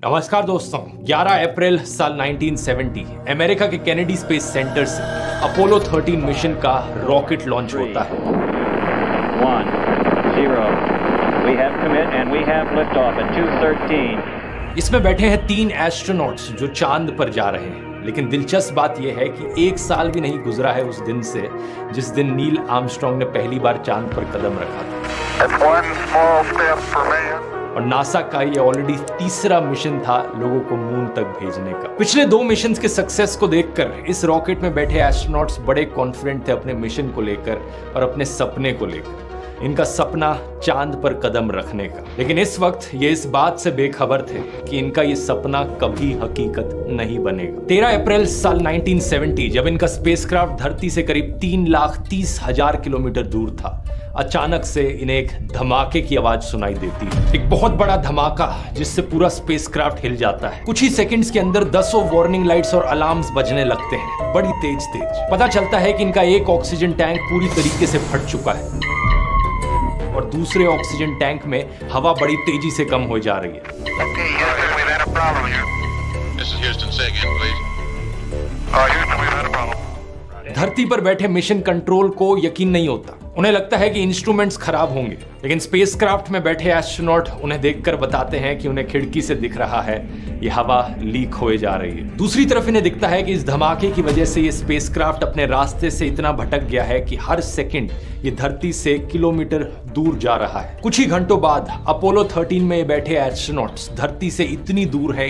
नमस्कार दोस्तों, 11 अप्रैल साल 1970 अमेरिका के केनेडी स्पेस सेंटर से अपोलो 13 मिशन का रॉकेट लॉन्च होता है। 1, 0. We have commit and we have liftoff at 2:13. इसमें बैठे हैं 3 एस्ट्रोनॉट्स जो चांद पर जा रहे हैं। लेकिन दिलचस्प बात यह है कि एक साल भी नहीं गुजरा है उस दिन से जिस दिन नील आर्मस्ट्रांग ने पहली बार चांद पर कदम रखा था। और नासा का ये ऑलरेडी तीसरा मिशन था लोगों को मून तक भेजने का। पिछले 2 मिशन के सक्सेस को देखकर इस रॉकेट में बैठे एस्ट्रोनॉट्स बड़े कॉन्फिडेंट थे अपने मिशन को लेकर और अपने सपने को लेकर। इनका सपना चांद पर कदम रखने का। लेकिन इस वक्त ये इस बात से बेखबर थे कि इनका ये सपना कभी हकीकत नहीं बनेगा। 13 अप्रैल साल 1970 जब इनका स्पेसक्राफ्ट धरती से करीब 3,30,000 किलोमीटर दूर था, अचानक से इन्हें एक धमाके की आवाज सुनाई देती है। एक बहुत बड़ा धमाका जिससे पूरा स्पेसक्राफ्ट हिल जाता है। कुछ ही सेकंड्स के अंदर दसों वार्निंग लाइट्स और अलार्म्स बजने लगते हैं, बड़ी तेज तेज। पता चलता है कि इनका एक ऑक्सीजन टैंक पूरी तरीके से फट चुका है और दूसरे ऑक्सीजन टैंक में हवा बड़ी तेजी से कम हो जा रही है। धरती पर बैठे मिशन कंट्रोल को यकीन नहीं होता। उन्हें लगता है कि इंस्ट्रूमेंट्स खराब होंगे, लेकिन स्पेसक्राफ्ट में बैठे एस्ट्रोनॉट उन्हें देखकर बताते हैं कि उन्हें खिड़की से दिख रहा है ये हवा लीक होए जा रही है। दूसरी तरफ इन्हें दिखता है कि इस धमाके की वजह से ये स्पेसक्राफ्ट अपने रास्ते से इतना भटक गया है कि हर सेकंड ये धरती से किलोमीटर दूर जा रहा है। कुछ ही घंटों बाद अपोलो 13 में बैठे एस्ट्रोनॉट्स धरती से इतनी दूर है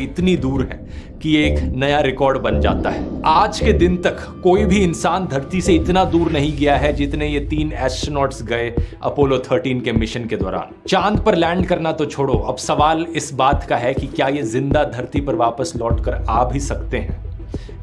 कि एक नया रिकॉर्ड बन जाता है। आज के दिन तक कोई भी इंसान धरती से इतना दूर नहीं गया है जितने ये 3 एस्ट्रोनॉट्स गए अपोलो 13 के मिशन के दौरान। चांद पर लैंड करना तो छोड़ो, अब सवाल इस बात का है कि क्या ये जिंदा धरती पर वापस लौटकर आ भी सकते हैं।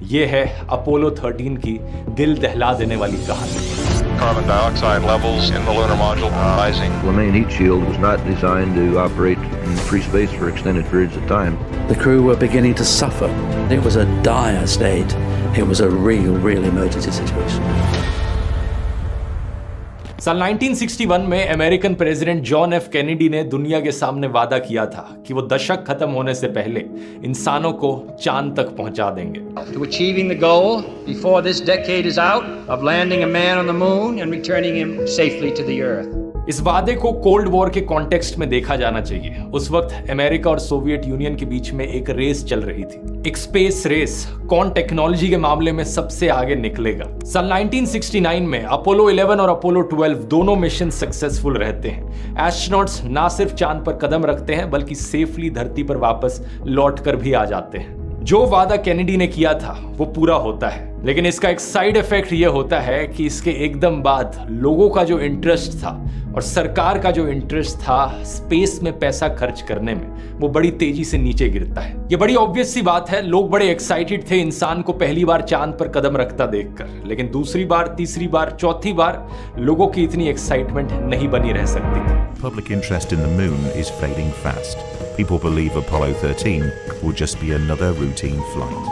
ये है अपोलो 13 की दिल दहला देने वाली कहानी। Carbon dioxide levels in the lunar module rising. The main heat shield was not designed to operate in free space for extended periods of time. The crew were beginning to suffer. It was a dire state. It was a real emergency situation. साल 1961 में American president John F Kennedy ने दुनिया के सामने वादा किया था कि वो दशक खत्म होने से पहले इंसानों को चांद तक पहुंचा देंगे। To achieving the goal before this decade is out of landing a man on the moon and returning him safely to the earth. इस वादे को कोल्ड वॉर के कॉन्टेक्स्ट में देखा जाना चाहिए। उस वक्त अमेरिका और सोवियत यूनियन के बीच में एक रेस चल रही थी, एक स्पेस रेस। कौन टेक्नोलॉजी के मामले में सबसे आगे निकलेगा। साल 1969 में अपोलो 11 और अपोलो 12 दोनों मिशन सक्सेसफुल रहते हैं। एस्ट्रोनॉट्स ना सिर्फ चांद पर कदम रखते हैं बल्कि सेफली धरती पर वापस लौटकर भी आ जाते हैं। जो वादा कैनेडी ने किया था वो पूरा होता है, लेकिन इसका एक साइड इफेक्ट ये होता है कि इसके एकदम बाद लोगों का जो इंटरेस्ट था और सरकार का जो इंटरेस्ट था स्पेस में पैसा खर्च करने में, वो बड़ी तेजी से नीचे गिरता है। ये बड़ी ऑब्वियस सी बात है, लोग बड़े एक्साइटेड थे इंसान को पहली बार चांद पर कदम रखता देखकर, लेकिन दूसरी बार, तीसरी बार, चौथी बार लोगों की इतनी एक्साइटमेंट नहीं बनी रह सकती थी। Public interest in the moon is fading fast. People believe Apollo 13 will just be another routine flight.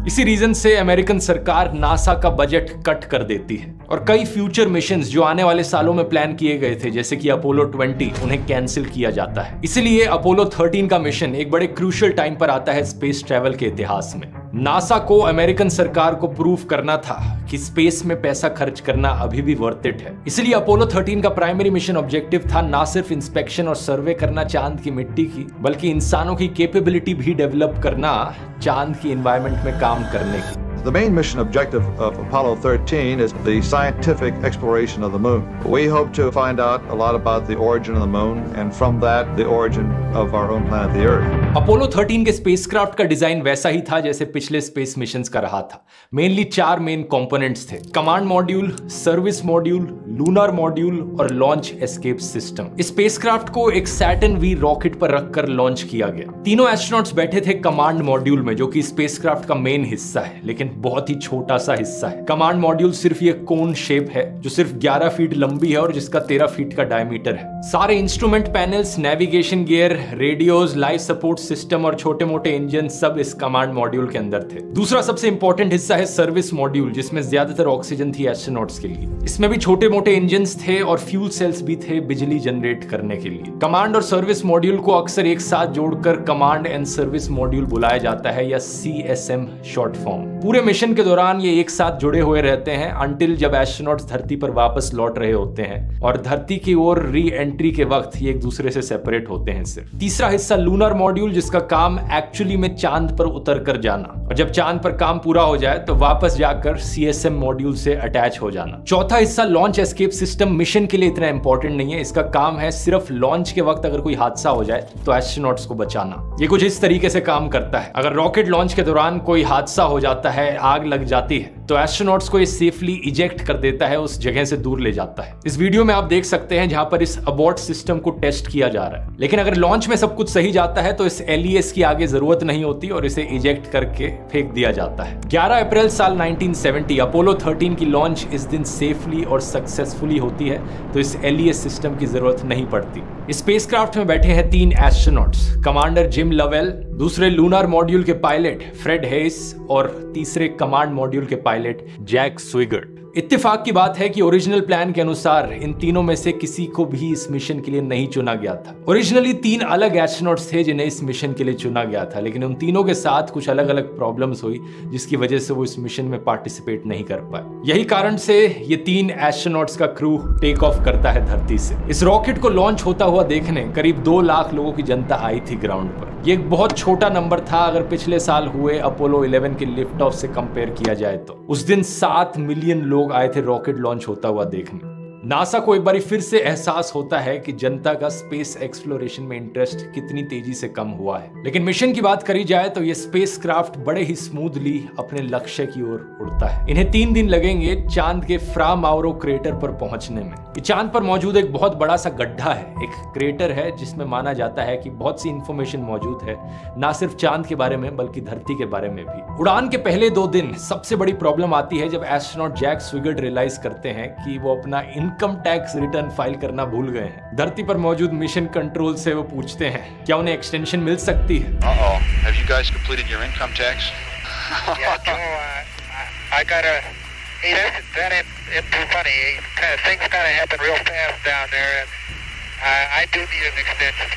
इसी रीजन से अमेरिकन सरकार नासा का बजट कट कर देती है और कई फ्यूचर मिशंस जो आने वाले सालों में प्लान किए गए थे जैसे कि अपोलो 20 उन्हें कैंसिल किया जाता है। इसीलिए अपोलो 13 का मिशन एक बड़े क्रूशियल टाइम पर आता है स्पेस ट्रैवल के इतिहास में। नासा को अमेरिकन सरकार को प्रूव करना था कि स्पेस में पैसा खर्च करना अभी भी वर्थ इट है। इसलिए अपोलो 13 का प्राइमरी मिशन ऑब्जेक्टिव था ना सिर्फ इंस्पेक्शन और सर्वे करना चांद की मिट्टी की, बल्कि इंसानों की कैपेबिलिटी भी डेवलप करना चांद की एनवायरनमेंट में काम करने की। The main mission objective of Apollo 13 is the scientific exploration of the moon. We hope to find out a lot about the origin of the moon and from that the origin of our own planet the Earth. Apollo 13 के spacecraft का design वैसा ही था जैसे पिछले space missions का रहा था। Mainly 4 main components थे: command module, service module, lunar module और लॉन्च एस्केप सिस्टम। इस स्पेसक्राफ्ट को एक सैटर्न वी रॉकेट पर रखकर लॉन्च किया गया। तीनों एस्ट्रोनॉट्स बैठे थे कमांड मॉड्यूल में जो कि स्पेसक्राफ्ट का मेन हिस्सा है, लेकिन बहुत ही छोटा सा हिस्सा है। कमांड मॉड्यूल सिर्फ ये कोन शेप है जो सिर्फ 11 फीट लंबी है और जिसका 13 फीट का डायमीटर है। सारे instrument panels, navigation gear, radios, life support system और छोटे मोटे इंजन सब इस कमांड मॉड्यूल के अंदर थे। दूसरा सबसे इंपॉर्टेंट हिस्सा है सर्विस मॉड्यूल, जिसमें ज्यादातर ऑक्सीजन थी एस्ट्रोनॉट्स के लिए। इसमें भी छोटे मोटे इंजन थे और फ्यूल सेल्स भी थे बिजली जनरेट करने के लिए। कमांड और सर्विस मॉड्यूल को अक्सर एक साथ जोड़कर कमांड एंड सर्विस मॉड्यूल बुलाया जाता है, या CSM शॉर्ट फॉर्म। पूरे मिशन के दौरान ये एक साथ जुड़े हुए रहते हैं अंटिल जब एस्ट्रोनॉट्स धरती पर वापस लौट रहे होते हैं, और धरती की ओर री एंट्री के वक्त ये एक दूसरे से सेपरेट होते हैं सिर्फ। तीसरा हिस्सा लूनर मॉड्यूल, जिसका काम एक्चुअली में चांद पर उतर कर जाना, और जब चांद पर काम पूरा हो जाए तो वापस जाकर CSM मॉड्यूल से अटैच हो जाना। चौथा हिस्सा लॉन्च एस्केप सिस्टम मिशन के लिए इतना इंपॉर्टेंट नहीं है। इसका काम है सिर्फ लॉन्च के वक्त अगर कोई हादसा हो जाए तो एस्ट्रोनॉट्स को बचाना। ये कुछ इस तरीके से काम करता है। अगर रॉकेट लॉन्च के दौरान कोई हादसा हो जाता है, आग लग जाती है, तो एस्ट्रोनॉट्स को ये सेफली इजेक्ट कर देता है, उस जगह से दूर ले जाता है। इस वीडियो में आप देख सकते हैं जहां पर इस अबॉर्ट सिस्टम को टेस्ट किया जा रहा है। लेकिन अगर लॉन्च में सब कुछ सही जाता है तो इस LES की आगे जरूरत नहीं होती और इसे इजेक्ट करके फेंक दिया जाता है। 11 अप्रैल साल 1970 अपोलो 13 की लॉन्च इस दिन सेफली और सक्सेसफुली होती है, तो इस LES सिस्टम की जरूरत नहीं पड़ती। स्पेसक्राफ्ट में बैठे हैं 3 एस्ट्रोनॉट्स, कमांडर जिम लवेल, दूसरे लूनर मॉड्यूल के पायलट फ्रेड हेस और तीसरे कमांड मॉड्यूल के पायलट जैक स्विगर्ट। इत्तेफाक की बात है कि ओरिजिनल प्लान के अनुसार इन तीनों में से किसी को भी इस मिशन के लिए नहीं चुना गया था। ओरिजिनली 3 अलग एस्ट्रोनॉट्स थे जिन्हें इस मिशन के लिए चुना गया था, लेकिन उन तीनों के साथ कुछ अलग अलग प्रॉब्लम्स हुई जिसकी वजह से वो इस मिशन में पार्टिसिपेट नहीं कर पाए। यही कारण से ये 3 एस्ट्रोनॉट्स का क्रू टेक ऑफ करता है धरती से। इस रॉकेट को लॉन्च होता हुआ देखने करीब 2 लाख लोगों की जनता आई थी ग्राउंड पर। ये एक बहुत छोटा नंबर था अगर पिछले साल हुए अपोलो 11 के लिफ्ट ऑफ से कंपेयर किया जाए तो। उस दिन 7 मिलियन लोग आए थे रॉकेट लॉन्च होता हुआ देखने। नासा को एक बार फिर से एहसास होता है कि जनता का स्पेस एक्सप्लोरेशन में इंटरेस्ट कितनी तेजी से कम हुआ है। लेकिन मिशन की बात करी जाए तो ये स्पेसक्राफ्ट बड़े ही स्मूथली अपने लक्ष्य की ओर उड़ता है। इन्हें 3 दिन लगेंगे चांद के फ्रा माउरो क्रेटर पर पहुंचने में। ये चांद पर मौजूद एक बहुत बड़ा सा गड्ढा है, एक क्रेटर है जिसमें माना जाता है कि बहुत सी इंफॉर्मेशन मौजूद है, ना सिर्फ चांद के बारे में बल्कि धरती के बारे में भी। उड़ान के पहले 2 दिन सबसे बड़ी प्रॉब्लम आती है जब एस्ट्रोनॉट जैक स्विगर्ट रियलाइज करते हैं कि वो अपना इनकम टैक्स रिटर्न फाइल करना भूल गए हैं। धरती पर मौजूद मिशन कंट्रोल से वो पूछते हैं क्या उन्हें एक्सटेंशन मिल सकती है। Have you guys completed your income tax? Yeah, Joe, I gotta. Hey, it's too funny. Things kind of happen real fast down there, and I do need an extension.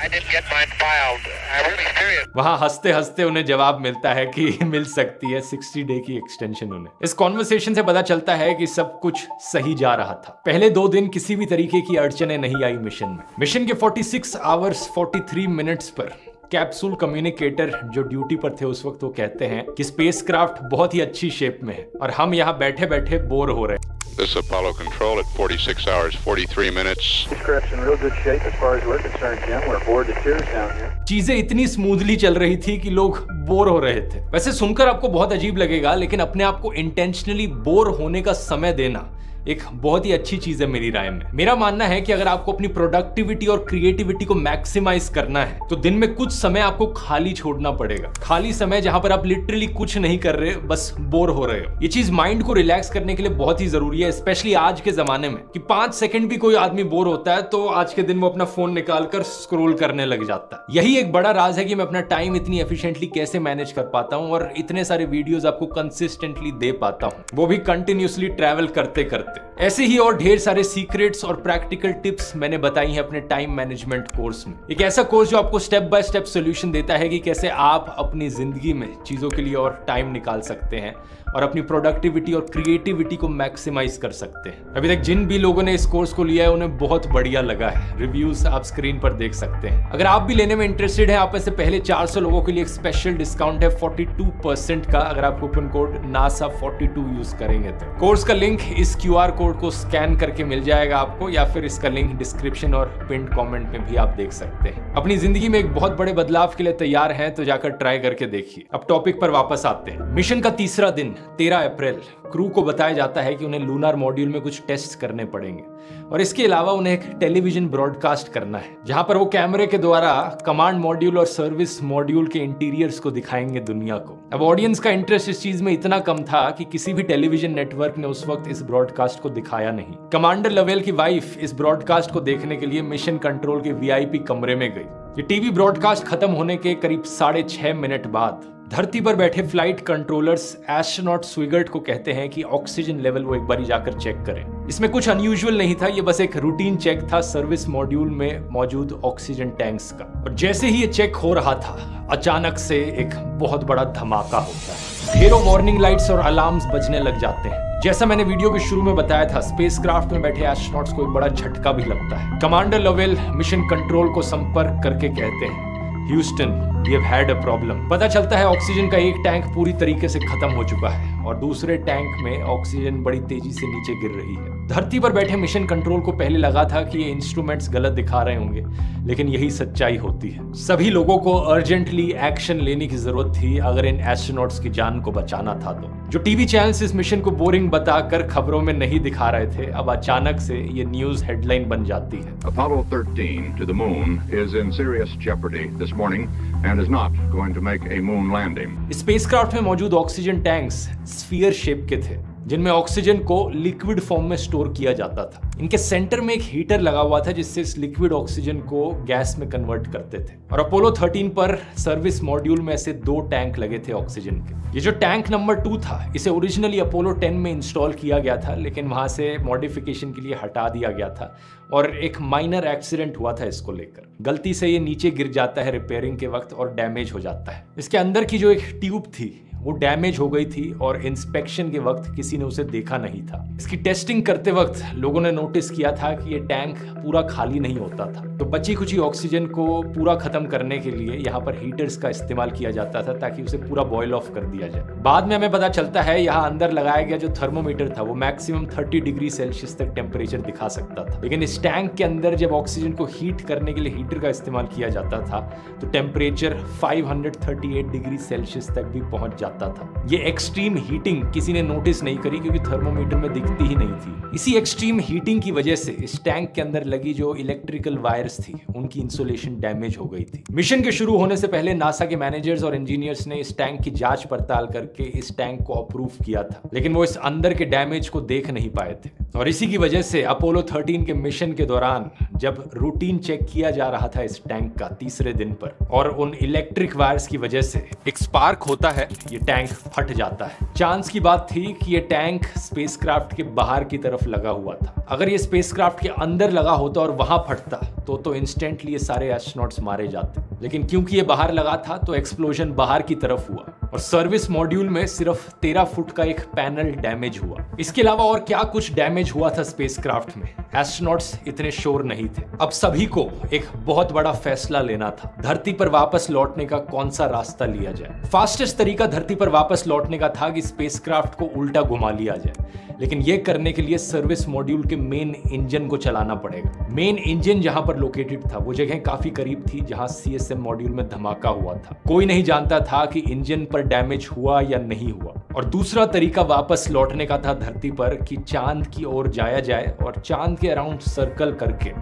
I didn't get mine filed. I'm really serious. वहां हंसते हंसते उन्हें जवाब मिलता है कि मिल सकती है 60 डे की एक्सटेंशन उन्हें। इस कॉन्वर्सेशन से पता चलता है कि सब कुछ सही जा रहा था। पहले 2 दिन किसी भी तरीके की अड़चने नहीं आई मिशन में। मिशन के 46 आवर्स 43 मिनट्स पर कैप्सूल कम्युनिकेटर जो ड्यूटी पर थे उस वक्त वो कहते हैं कि स्पेसक्राफ्ट बहुत ही अच्छी शेप में है और हम यहाँ बैठे बैठे बोर हो रहे हैं। This Apollo Control at 46 hours 43 minutes. Spacecraft's in real good shape as far as we're concerned, Jim. We're bored to tears down here. चीजें इतनी स्मूथली चल रही थी कि लोग बोर हो रहे थे। वैसे सुनकर आपको बहुत अजीब लगेगा, लेकिन अपने आप को इंटेंशनली बोर होने का समय देना एक बहुत ही अच्छी चीज है मेरी राय में। मेरा मानना है कि अगर आपको अपनी प्रोडक्टिविटी और क्रिएटिविटी को मैक्सिमाइज करना है तो दिन में कुछ समय आपको खाली छोड़ना पड़ेगा। खाली समय जहां पर आप लिटरली कुछ नहीं कर रहे, बस बोर हो रहे हो। ये चीज माइंड को रिलैक्स करने के लिए बहुत ही जरूरी है, स्पेशली आज के जमाने में कि 5 सेकंड भी कोई आदमी बोर होता है तो आज के दिन वो अपना फोन निकालकर स्क्रॉल करने लग जाता है। यही एक बड़ा राज है कि मैं अपना टाइम इतनी एफिशिएंटली कैसे मैनेज कर पाता हूं और इतने सारे वीडियोस आपको कंसिस्टेंटली दे पाता हूं, वो भी कंटिन्यूसली ट्रैवल करते करते। ऐसे ही और ढेर सारे सीक्रेट्स और प्रैक्टिकल टिप्स मैंने बताई हैं अपने टाइम मैनेजमेंट कोर्स में। एक ऐसा कोर्स जो आपको स्टेप बाय स्टेप सॉल्यूशन देता है कि कैसे आप अपनी जिंदगी में चीजों के लिए और टाइम निकाल सकते हैं और अपनी प्रोडक्टिविटी और क्रिएटिविटी को मैक्सिमाइज कर सकते हैं। अभी तक जिन भी लोगों ने इस कोर्स को लिया है उन्हें बहुत बढ़िया लगा है। रिव्यूज आप स्क्रीन पर देख सकते हैं। अगर आप भी लेने में इंटरेस्टेड हैं, आप में से पहले 400 लोगों के लिए एक स्पेशल डिस्काउंट है 42% का अगर आप कूपन कोड NASA42 यूज करेंगे तो। कोर्स का लिंक इस QR कोड को स्कैन करके मिल जाएगा आपको, या फिर इसका लिंक डिस्क्रिप्शन और पिन कमेंट में भी आप देख सकते हैं। अपनी जिंदगी में एक बहुत बड़े बदलाव के लिए तैयार हैं तो जाकर ट्राई करके देखिए। अब टॉपिक पर वापस आते हैं। मिशन का तीसरा दिन 13 अप्रैल क्रू को बताया जाता है कि उन्हें लूनर मॉड्यूल में कुछ टेस्ट करने पड़ेंगे। और इसके अलावा उन्हें एक टेलीविजन ब्रॉडकास्ट करना है जहां पर वो कैमरे के द्वारा कमांड मॉड्यूल और सर्विस मॉड्यूल के इंटीरियर्स को दिखाएंगे दुनिया को। अब ऑडियंस का इंटरेस्ट इस चीज में इतना कम था कि किसी भी टेलीविजन नेटवर्क ने उस वक्त इस ब्रॉडकास्ट को दिखाया नहीं। कमांडर लवेल की वाइफ इस ब्रॉडकास्ट को देखने के लिए मिशन कंट्रोल के वीआईपी कमरे में गई। ये टीवी ब्रॉडकास्ट खत्म होने के करीब 6.5 मिनट बाद धरती पर बैठे फ्लाइट कंट्रोलर्स एस्ट्रोनॉट स्विगर्ट को कहते हैं कि ऑक्सीजन लेवल वो एक बार जाकर चेक करें। इसमें कुछ अनयूजुअल नहीं था, ये बस एक रूटीन चेक था सर्विस मॉड्यूल में मौजूद ऑक्सीजन टैंक्स का। और जैसे ही ये चेक हो रहा था, अचानक से एक बहुत बड़ा धमाका होता है। ढेरों वार्निंग लाइट्स और अलार्म्स बजने लग जाते हैं। जैसा मैंने वीडियो के शुरू में बताया था, स्पेसक्राफ्ट में बैठे एस्ट्रोनॉट्स को एक बड़ा झटका भी लगता है। कमांडर लवेल मिशन कंट्रोल को संपर्क करके कहते हैं, Houston, we have had a problem. पता चलता है ऑक्सीजन का एक टैंक पूरी तरीके से खत्म हो चुका है और दूसरे टैंक में ऑक्सीजन बड़ी तेजी से नीचे गिर रही है। धरती पर बैठे मिशन कंट्रोल को पहले लगा था कि ये इंस्ट्रूमेंट्स गलत दिखा रहे होंगे, लेकिन यही सच्चाई होती है। सभी लोगों को अर्जेंटली एक्शन लेने की जरूरत थी अगर इन एस्ट्रोनॉट्स की जान को बचाना था तो। जो टीवी चैनल्स इस मिशन को बोरिंग बताकर खबरों में नहीं दिखा रहे थे, अब अचानक से ये न्यूज हेडलाइन बन जाती है। Apollo 13 to the moon is in serious jeopardy this morning and is not going to make a moon landing. Spacecraft में मौजूद ऑक्सीजन टैंक्स स्फीयर शेप के थे जिनमें ऑक्सीजन को लिक्विड फॉर्म में स्टोर किया जाता था। इनके सेंटर में एक हीटर लगा हुआ था जिससे इस लिक्विड ऑक्सीजन को गैस में कन्वर्ट करते थे। और अपोलो 13 पर सर्विस मॉड्यूल में ऐसे 2 टैंक लगे थे ऑक्सीजन के। ये जो टैंक नंबर 2 था, इसे ओरिजिनली अपोलो 10 में इंस्टॉल किया गया था, लेकिन वहां से मॉडिफिकेशन के लिए हटा दिया गया था और एक माइनर एक्सीडेंट हुआ था इसको लेकर। गलती से ये नीचे गिर जाता है रिपेयरिंग के वक्त और डैमेज हो जाता है। इसके अंदर की जो एक ट्यूब थी वो डैमेज हो गई थी और इंस्पेक्शन के वक्त किसी ने उसे देखा नहीं था। इसकी टेस्टिंग करते वक्त लोगों ने नोटिस किया था कि ये टैंक पूरा खाली नहीं होता था, तो बची कुछ ऑक्सीजन को पूरा खत्म करने के लिए यहाँ पर हीटर्स का इस्तेमाल किया जाता था ताकि उसे पूरा बॉयल ऑफ कर दिया जाए। बाद में हमें पता चलता है यहाँ अंदर लगाया गया जो थर्मोमीटर था वो मैक्सिमम 30 डिग्री सेल्सियस तक टेम्परेचर दिखा सकता था, लेकिन इस टैंक के अंदर जब ऑक्सीजन को हीट करने के लिए हीटर का इस्तेमाल किया जाता था तो टेम्परेचर 538 डिग्री सेल्सियस तक भी पहुंच जाता था। ये एक्सट्रीम हीटिंग किसी ने नोटिस नहीं करी क्योंकि थर्मोमीटर में दिखती ही नहीं थी। इसी एक्सट्रीम हीटिंग की वजह से इस टैंक के अंदर लगी जो इलेक्ट्रिकल वायर्स थी उनकी इंसुलेशन डैमेज हो गई थी। मिशन के शुरू होने से पहले नासा के मैनेजर्स और इंजीनियर्स ने इस टैंक की जांच पड़ताल करके इस टैंक को अप्रूव किया था, लेकिन वो इस अंदर के डैमेज को देख नहीं पाए थे। और इसी की वजह से अपोलो 13 के मिशन के दौरान जब रूटीन चेक किया जा रहा था इस टैंक का तीसरे दिन पर, और उन इलेक्ट्रिक वायर्स की वजह से एक स्पार्क होता है, ये टैंक फट जाता है। चांस की बात थी कि ये टैंक स्पेसक्राफ्ट के बाहर की तरफ लगा हुआ था। अगर ये स्पेसक्राफ्ट के अंदर लगा होता और वहां फटता तो इंस्टेंटली ये सारे एस्ट्रोनॉट्स मारे जाते, लेकिन क्योंकि ये बाहर लगा था तो एक्सप्लोजन बाहर की तरफ हुआ और सर्विस मॉड्यूल में सिर्फ 13 फुट का एक पैनल डैमेज हुआ। इसके अलावा और क्या कुछ डैमेज हुआ था स्पेसक्राफ्ट में, एस्ट्रोनॉट्स इतने श्योर नहीं थे। अब सभी को एक बहुत बड़ा फैसला लेना था, धरती पर वापस लौटने का कौन सा रास्ता लिया जाए। फास्टेस्ट तरीका धरती पर वापस लौटने का था कि स्पेसक्राफ्ट को उल्टा घुमा लिया जाए, लेकिन यह करने के लिए सर्विस मॉड्यूल के मेन इंजन को चलाना पड़ेगा। मेन इंजन जहां पर लोकेटेड था वो जगह काफी करीब थी जहां सीएसएम मॉड्यूल में धमाका हुआ था। कोई नहीं जानता था कि इंजन पर डैमेज हुआ या नहीं हुआ। और दूसरा तरीका वापस लौटने का था धरती पर कि चांद की ओर जाया जाए और चांद के अराउंड सर्कल करके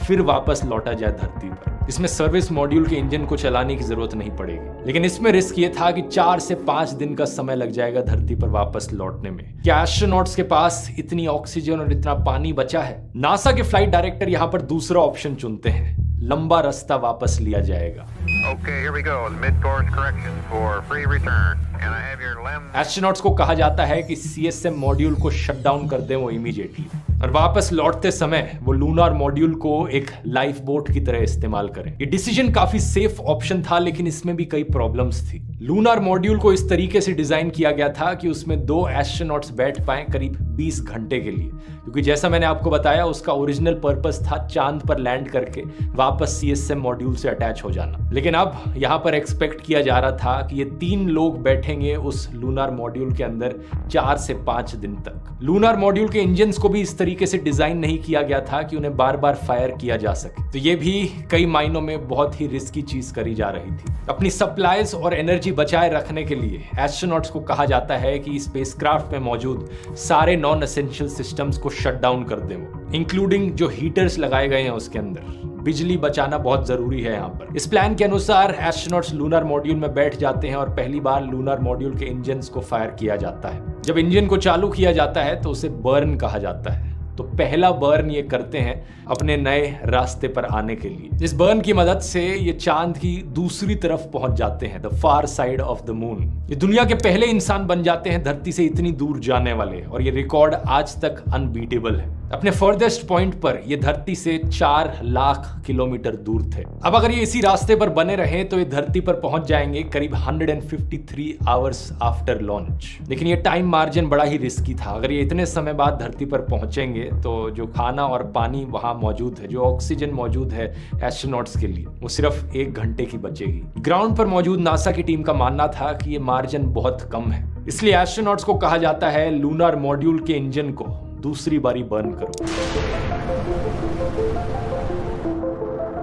फिर वापस लौटा जाए धरती पर। इसमें सर्विस मॉड्यूल के इंजन को चलाने की जरूरत नहीं पड़ेगी, लेकिन इसमें रिस्क ये था कि 4 से 5 दिन का समय लग जाएगा धरती पर वापस लौटने में। क्या एस्ट्रोनॉट्स के पास इतनी ऑक्सीजन और इतना पानी बचा है? नासा के फ्लाइट डायरेक्टर यहाँ पर दूसरा ऑप्शन चुनते हैं, लंबा रास्ता वापस लिया जाएगा। Okay, here we go. Mid-course correction for free return. And I have your LEM. Astronauts को कहा जाता है कि सीएसएम मॉड्यूल को शट डाउन कर दें वो इमीडिएटली, और वापस लौटते समय वो लूनार मॉड्यूल को एक लाइफ बोट की तरह इस्तेमाल करें। ये डिसीजन काफी सेफ ऑप्शन था, लेकिन इसमें भी कई प्रॉब्लम्स थी। लूनार मॉड्यूल को इस तरीके से डिजाइन किया गया था कि उसमें 2 एस्ट्रोनॉट्स बैठ पाए करीब 20 घंटे के लिए, क्योंकि जैसा मैंने आपको बताया उसका ओरिजिनल पर्पस था चांद पर लैंड करके वापस सीएसएम मॉड्यूल से अटैच हो जाना। लेकिन अब यहाँ पर एक्सपेक्ट किया जा रहा था कि ये 3 लोग बैठेंगे उस लूनार मॉड्यूल के अंदर 4 से 5 दिन तक। लूनार मॉड्यूल के इंजन्स को भी इस तरीके से डिजाइन नहीं किया गया था कि उन्हें बार बार फायर किया जा सके, तो ये भी कई मायनों में बहुत ही रिस्की चीज करी जा रही थी। अपनी सप्लाईज और एनर्जी टेक्नोलॉजी बचाए रखने के लिए एस्ट्रोनॉट्स को कहा जाता है कि स्पेसक्राफ्ट में मौजूद सारे नॉन एसेंशियल सिस्टम्स को शट डाउन कर दें, इंक्लूडिंग जो हीटर्स लगाए गए हैं उसके अंदर। बिजली बचाना बहुत जरूरी है यहाँ पर। इस प्लान के अनुसार एस्ट्रोनॉट्स लूनर मॉड्यूल में बैठ जाते हैं और पहली बार लूनर मॉड्यूल के इंजन्स को फायर किया जाता है। जब इंजन को चालू किया जाता है तो उसे बर्न कहा जाता है। तो पहला बर्न ये करते हैं अपने नए रास्ते पर आने के लिए। इस बर्न की मदद से ये चांद की दूसरी तरफ पहुंच जाते हैं, the far side of the moon. ये दुनिया के पहले इंसान बन जाते हैं धरती से इतनी दूर जाने वाले, और ये रिकॉर्ड आज तक अनबीटेबल है। अपने फर्देस्ट पॉइंट पर ये धरती से 4 लाख किलोमीटर दूर थे। अब अगर ये इसी रास्ते पर बने रहे तो ये धरती पर पहुंच जाएंगे करीब 153 आवर्स आफ्टर लॉन्च। लेकिन ये टाइम मार्जिन बड़ा ही रिस्की था। अगर ये इतने समय बाद धरती पर पहुंचेंगे तो जो खाना और पानी वहां मौजूद है, जो ऑक्सीजन मौजूद है एस्ट्रोनॉट्स के लिए, वो सिर्फ 1 घंटे की बचेगी। ग्राउंड पर मौजूद नासा की टीम का मानना था कि ये मार्जिन बहुत कम है, इसलिए एस्ट्रोनॉट्स को कहा जाता है लूनर मॉड्यूल के इंजन को दूसरी बारी बर्न करो।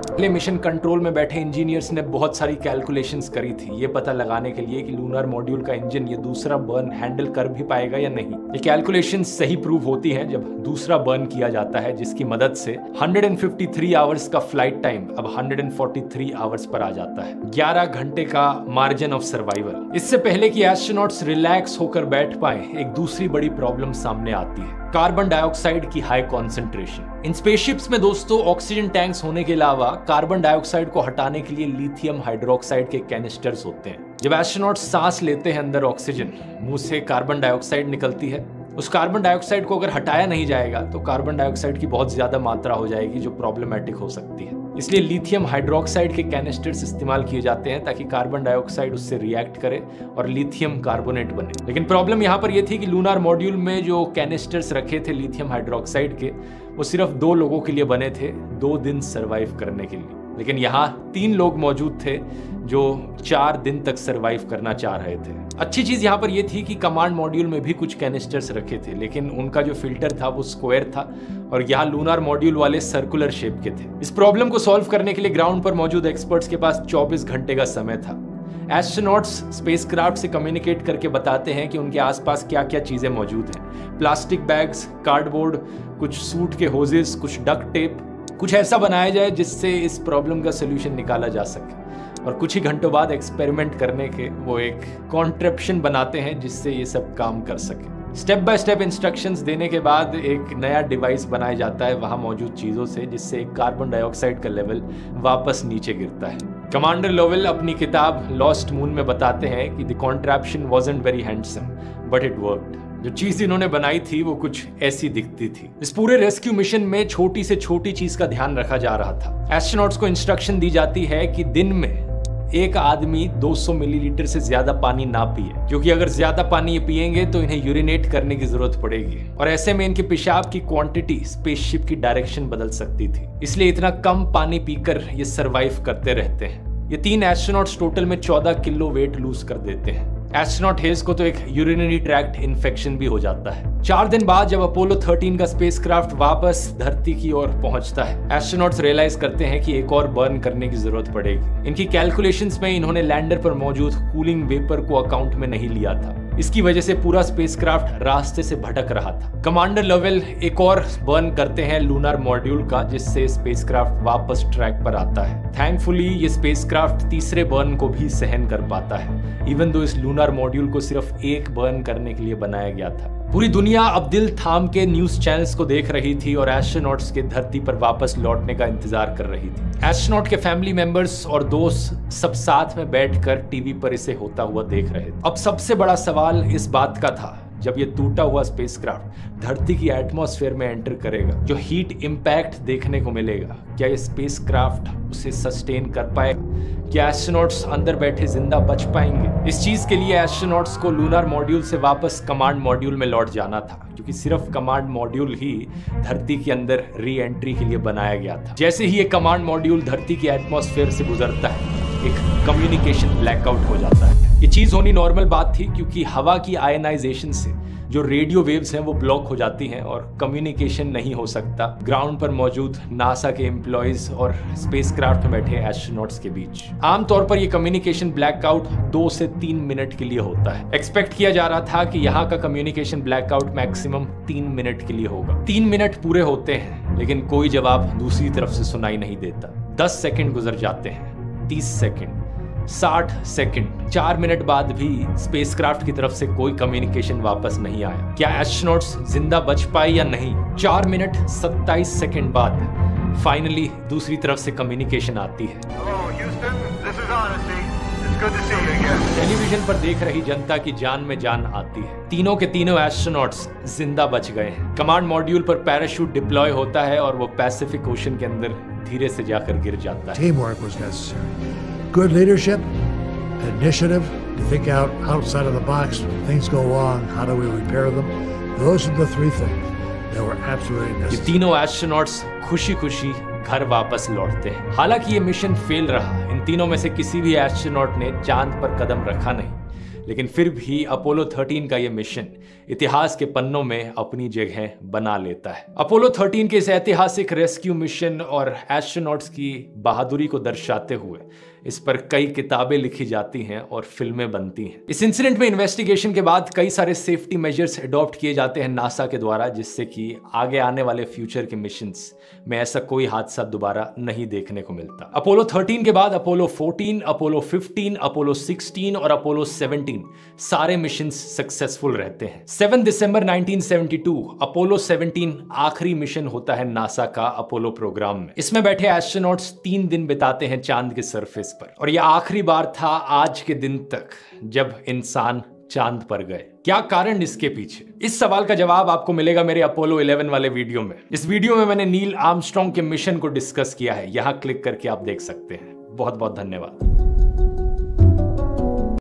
पहले मिशन कंट्रोल में बैठे इंजीनियर्स ने बहुत सारी कैलकुलेशंस करी थी ये पता लगाने के लिए कि लूनर मॉड्यूल का इंजन ये दूसरा बर्न हैंडल कर भी पाएगा या नहीं। ये कैलकुलेशंस सही प्रूव होती हैं जब दूसरा बर्न किया जाता है, जिसकी मदद से 153 आवर्स का फ्लाइट टाइम अब 143 आवर्स पर आ जाता है। 11 घंटे का मार्जिन ऑफ सर्वाइवल। इससे पहले कि एस्ट्रोनॉट्स रिलैक्स होकर बैठ पाए, एक दूसरी बड़ी प्रॉब्लम सामने आती है, कार्बन डाइऑक्साइड की हाई कॉन्सेंट्रेशन। इन स्पेसशिप्स में दोस्तों ऑक्सीजन टैंक्स होने के अलावा कार्बन डाइऑक्साइड को हटाने के लिए लिथियम हाइड्रोक्साइड के कैनिस्टर्स होते हैं। जब एस्ट्रोनॉट सांस लेते हैं अंदर ऑक्सीजन, मुंह से कार्बन डाइऑक्साइड निकलती है। उस कार्बन डाइऑक्साइड को अगर हटाया नहीं जाएगा तो कार्बन डाइऑक्साइड की बहुत ज्यादा मात्रा हो जाएगी जो प्रॉब्लमैटिक हो सकती है। इसलिए लिथियम हाइड्रोक्साइड के कैनिस्टर्स इस्तेमाल किए जाते हैं ताकि कार्बन डाइऑक्साइड उससे रिएक्ट करे और लिथियम कार्बोनेट बने। लेकिन प्रॉब्लम यहाँ पर यह थी कि लूनर मॉड्यूल में जो कैनिस्टर्स रखे थे लिथियम हाइड्रोक्साइड के, वो सिर्फ 2 लोगों के लिए बने थे 2 दिन सरवाइव करने के लिए। लेकिन यहाँ 3 लोग मौजूद थे जो 4 दिन तक सरवाइव करना चाह रहे थे। अच्छी चीज यहाँ पर यह थी कि कमांड मॉड्यूल में भी कुछ कैनिस्टर्स रखे थे, लेकिन उनका जो फिल्टर था वो स्क्वायर था और यहाँ लूनर मॉड्यूल वाले सर्कुलर शेप के थे। इस प्रॉब्लम को सॉल्व करने के लिए ग्राउंड पर मौजूद एक्सपर्ट्स के पास 24 घंटे का समय था। एस्ट्रोनॉट्स स्पेसक्राफ्ट से कम्युनिकेट करके बताते हैं कि उनके आसपास क्या क्या चीजें मौजूद हैं। प्लास्टिक बैग्स, कार्डबोर्ड, कुछ सूट के होजेस, कुछ डक्ट टेप, कुछ ऐसा बनाया जाए जिससे इस प्रॉब्लम का सोल्यूशन निकाला जा सके। और कुछ ही घंटों बाद एक्सपेरिमेंट करने के वो एक कॉन्ट्रैप्शन बनाते हैं जिससे ये सब काम कर सके। स्टेप बाय स्टेप इंस्ट्रक्शंस देने के बाद एक नया डिवाइस बनाया जाता है वहां मौजूद चीजों से, जिससे कार्बन डाइऑक्साइड का लेवल वापस नीचे गिरता है। कमांडर लोवेल अपनी किताब लॉस्ट मून में बताते हैं कि the contraption wasn't very handsome but it worked. जो चीज इन्होंने बनाई थी वो कुछ ऐसी दिखती थी। इस पूरे रेस्क्यू मिशन में छोटी से छोटी चीज का ध्यान रखा जा रहा था। एस्ट्रोनॉट्स को इंस्ट्रक्शन दी जाती है कि दिन में एक आदमी 200 मिलीलीटर से ज्यादा पानी ना पिए, क्योंकि अगर ज्यादा पानी ये पिएंगे तो इन्हें यूरिनेट करने की जरूरत पड़ेगी और ऐसे में इनके पेशाब की क्वांटिटी स्पेसशिप की डायरेक्शन बदल सकती थी। इसलिए इतना कम पानी पीकर ये सरवाइव करते रहते हैं। ये 3 एस्ट्रोनॉट्स टोटल में 14 किलो वेट लूज कर देते हैं। एस्ट्रोनॉट हेज को तो एक यूरिनरी ट्रैक्ट इन्फेक्शन भी हो जाता है। 4 दिन बाद जब अपोलो 13 का स्पेसक्राफ्ट वापस धरती की ओर पहुंचता है, एस्ट्रोनॉट्स रियलाइज करते हैं कि एक और बर्न करने की जरूरत पड़ेगी। इनकी कैलकुलेशंस में इन्होंने लैंडर पर मौजूद कूलिंग वेपर को अकाउंट में नहीं लिया था। इसकी वजह से पूरा स्पेसक्राफ्ट रास्ते से भटक रहा था। कमांडर लोवेल एक और बर्न करते हैं लूनर मॉड्यूल का, जिससे स्पेसक्राफ्ट वापस ट्रैक पर आता है। थैंकफुली ये स्पेसक्राफ्ट तीसरे बर्न को भी सहन कर पाता है, इवन दो इस लूनर मॉड्यूल को सिर्फ एक बर्न करने के लिए बनाया गया था। पूरी दुनिया अब दिल थाम के न्यूज चैनल्स को देख रही थी और एस्ट्रोनॉट्स के धरती पर वापस लौटने का इंतजार कर रही थी। एस्ट्रोनॉट के फैमिली मेंबर्स और दोस्त सब साथ में बैठकर टीवी पर इसे होता हुआ देख रहे थे। अब सबसे बड़ा सवाल इस बात का था, जब ये टूटा हुआ स्पेसक्राफ्ट धरती की एटमॉस्फेयर में एंटर करेगा, जो हीट इंपैक्ट देखने को मिलेगा, क्या ये स्पेसक्राफ्ट उसे सस्टेन कर पाएगा? क्या एस्ट्रोनॉट्स अंदर बैठे जिंदा बच पाएंगे? इस चीज के लिए एस्ट्रोनॉट्स को लूनर मॉड्यूल से वापस कमांड मॉड्यूल में लौट जाना था, क्योंकि सिर्फ कमांड मॉड्यूल ही धरती के अंदर री एंट्री के लिए बनाया गया था। जैसे ही ये कमांड मॉड्यूल धरती की एटमॉस्फेयर से गुजरता है, एक कम्युनिकेशन ब्लैकआउट हो जाता है। ये चीज होनी नॉर्मल बात थी, क्योंकि हवा की आयनाइजेशन से जो रेडियो वेव्स हैं वो ब्लॉक हो जाती हैं और कम्युनिकेशन नहीं हो सकता ग्राउंड पर मौजूद नासा के एम्प्लॉयज और स्पेसक्राफ्ट में बैठे एस्ट्रोनॉट्स के बीच। आमतौर पर ये कम्युनिकेशन ब्लैकआउट 2 से 3 मिनट के लिए होता है। एक्सपेक्ट किया जा रहा था कि यहाँ का कम्युनिकेशन ब्लैकआउट मैक्सिमम 3 मिनट के लिए होगा। 3 मिनट पूरे होते हैं लेकिन कोई जवाब दूसरी तरफ से सुनाई नहीं देता। 10 सेकंड गुजर जाते हैं, 30 सेकंड, 60 सेकंड, 4 मिनट बाद भी स्पेसक्राफ्ट की तरफ से कोई कम्युनिकेशन वापस नहीं आया। क्या एस्ट्रोनॉट्स जिंदा बच पाए या नहीं? 4 मिनट 27 सेकंड बाद फाइनली दूसरी तरफ से कम्युनिकेशन आती है। टेलीविजन पर देख रही जनता की जान में जान आती है। तीनों के तीनों एस्ट्रोनॉट्स जिंदा बच गए हैं। कमांड मॉड्यूल पर पैराशूट डिप्लॉय होता है और वो पैसिफिक ओशन के अंदर धीरे से जाकर गिर जाता है। Teamwork was necessary. Good leadership, initiative to think outside of the box. When things go wrong, how do we repair them? Those are the 3 things that were absolutely necessary. ये तीनों एस्ट्रोनॉट्स खुशी-खुशी घर वापस लौटते हैं। हालांकि ये मिशन फेल रहा। इन तीनों में से किसी भी एस्ट्रोनॉट ने चांद पर कदम रखा नहीं, लेकिन फिर भी अपोलो 13 का ये मिशन इतिहास के पन्नों में अपनी जगह बना लेता है। अपोलो 13 के इस ऐतिहासिक रेस्क्यू मिशन और एस्ट्रोनॉट्स की बहादुरी को दर्शाते हुए इस पर कई किताबें लिखी जाती हैं और फिल्में बनती हैं। इस इंसिडेंट में इन्वेस्टिगेशन के बाद कई सारे सेफ्टी मेजर्स अडॉप्ट किए जाते हैं नासा के द्वारा, जिससे कि आगे आने वाले फ्यूचर के मिशंस में ऐसा कोई हादसा दोबारा नहीं देखने को मिलता। अपोलो 13 के बाद अपोलो 14, अपोलो 15, अपोलो 16 और अपोलो 17 सारे मिशंस सक्सेसफुल रहते हैं। 7 दिसंबर 1972 अपोलो 17 आखिरी मिशन होता है नासा का अपोलो प्रोग्राम में। इसमें बैठे एस्ट्रोनॉट्स 3 दिन बिताते हैं चांद के सरफेस पर, और यह आखिरी बार था आज के दिन तक जब इंसान चांद पर गए। क्या कारण इसके पीछे? इस सवाल का जवाब आपको मिलेगा मेरे अपोलो 11 वाले वीडियो में। इस वीडियो में मैंने नील आर्मस्ट्रांग के मिशन को डिस्कस किया है, यहां क्लिक करके आप देख सकते हैं। बहुत बहुत धन्यवाद।